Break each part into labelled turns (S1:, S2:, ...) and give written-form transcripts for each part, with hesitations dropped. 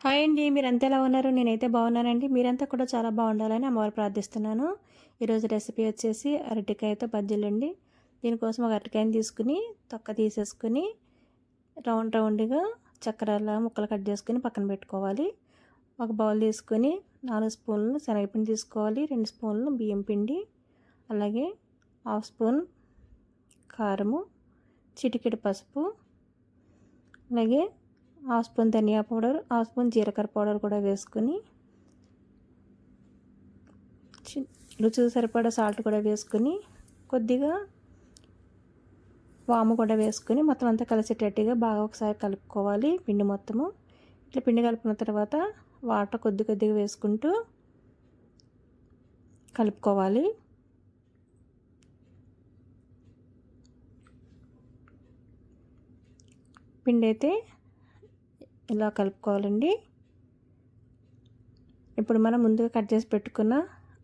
S1: Hi అండి. మీరంతా ఎలా ఉన్నారు? నేనైతే బాగున్నానండి. మీరంతా కూడా చాలా బాగుండాలని అమ్మవారు ప్రార్థిస్తున్నాను. ఈరోజు రెసిపీ వచ్చేసి అరటికాయతో బజ్జీలండి. దీనికోసం ఒక అరటికాయని తీసుకుని తొక్క తీసేసుకుని రౌండ్గా చక్రాల ముక్కలు కట్ చేసుకుని పక్కన పెట్టుకోవాలి. ఒక బౌల్ తీసుకొని 4 స్పూన్లు శనగపిండి తీసుకోవాలి. 2 స్పూన్లు బియ్యం పిండి, అలాగే హాఫ్ స్పూన్ కారము, చిటికెడు పసుపు, అలాగే హాఫ్ స్పూన్ ధనియా పౌడర్, హాఫ్ స్పూన్ జీలకర్ర పౌడర్ కూడా వేసుకుని రుచికి సరిపడా సాల్ట్ కూడా వేసుకుని కొద్దిగా వాము కూడా వేసుకుని మొత్తం అంతా కలిసేటట్టుగా బాగా ఒకసారి కలుపుకోవాలి. పిండి మొత్తము ఇట్లా పిండి కలుపుకున్న తర్వాత వాటర్ కొద్దిగా వేసుకుంటూ కలుపుకోవాలి. పిండి అయితే ఇలా కలుపుకోవాలండి. ఇప్పుడు మనం ముందుగా కట్ చేసి పెట్టుకున్న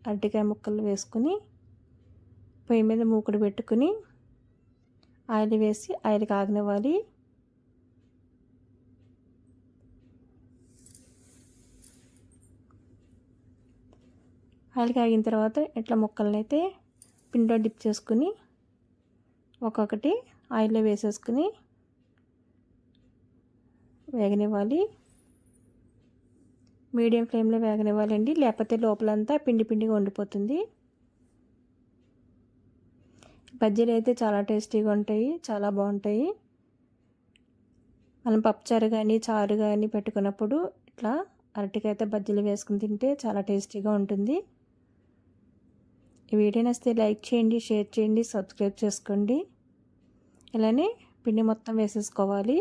S1: అరటికాయ ముక్కలు వేసుకుని పొయ్యి మీద మూకుడు పెట్టుకుని ఆయిల్ వేసి ఆయిల్ కాగనివ్వాలి. ఆయిల్ కాగిన తర్వాత ఇట్లా ముక్కలను అయితే పిండిలో డిప్ చేసుకుని ఒక్కొక్కటి ఆయిల్లో వేసేసుకుని వేగనివ్వాలి. మీడియం ఫ్లేమ్లో వేగనివ్వాలండి, లేకపోతే లోపలంతా పిండిగా ఉండిపోతుంది. బజ్జీలు అయితే చాలా టేస్టీగా ఉంటాయి, చాలా బాగుంటాయి. మనం పప్పుచారు కానీ చారు కానీ పెట్టుకున్నప్పుడు ఇట్లా అరటికాయతో బజ్జీలు వేసుకుని తింటే చాలా టేస్టీగా ఉంటుంది. ఈ వీడియో నచ్చితే లైక్ చేయండి, షేర్ చేయండి, సబ్స్క్రైబ్ చేసుకోండి. ఇలానే పిండి మొత్తం వేసేసుకోవాలి.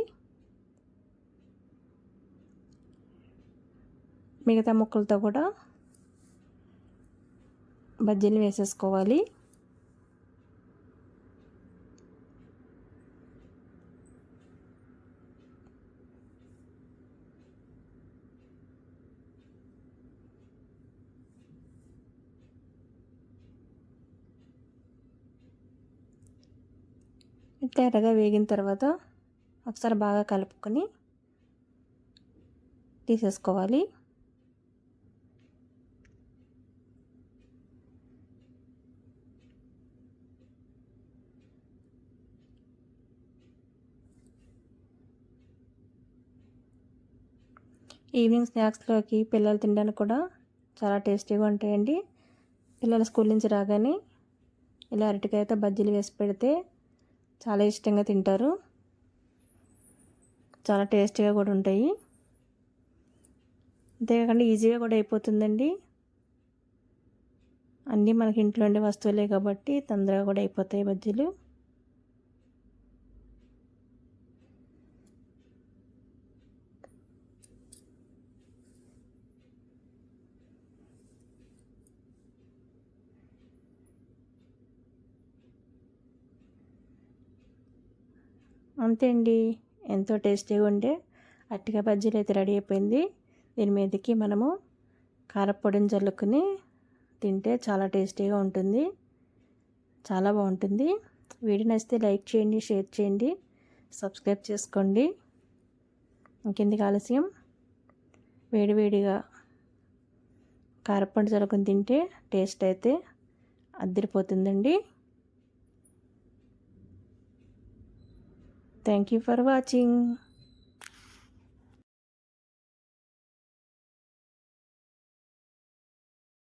S1: మిగతా ముక్కలతో కూడా బజ్జీలు వేసేసుకోవాలి. ఇట్లా ఎర్రగా వేగిన తర్వాత ఒకసారి బాగా కలుపుకొని తీసేసుకోవాలి. ఈవినింగ్ స్నాక్స్లోకి పిల్లలు తినడానికి కూడా చాలా టేస్టీగా ఉంటాయండి. పిల్లలు స్కూల్ నుంచి రాగానే ఇలా అరటికాయతో బజ్జీలు వేసి పెడితే చాలా ఇష్టంగా తింటారు. చాలా టేస్టీగా కూడా ఉంటాయి. అంతేకాకుండా ఈజీగా కూడా అయిపోతుందండి. అన్నీ మనకి ఇంట్లో ఉండే వస్తువులే కాబట్టి తొందరగా కూడా అయిపోతాయి బజ్జీలు. అంతే అండి, ఎంతో టేస్టీగా ఉండే అరటికాయ బజ్జీలు అయితే రెడీ అయిపోయింది. దీని మీదకి మనము కారపొడిని జల్లుకుని తింటే చాలా టేస్టీగా ఉంటుంది, చాలా బాగుంటుంది. వీడియో నచ్చితే లైక్ చేయండి, షేర్ చేయండి, సబ్స్క్రైబ్ చేసుకోండి. ఇంకెందుకు ఆలస్యం, వేడివేడిగా కారపొడి జల్లుకుని తింటే టేస్ట్ అయితే అద్దరిపోతుందండి. Thank you for watching.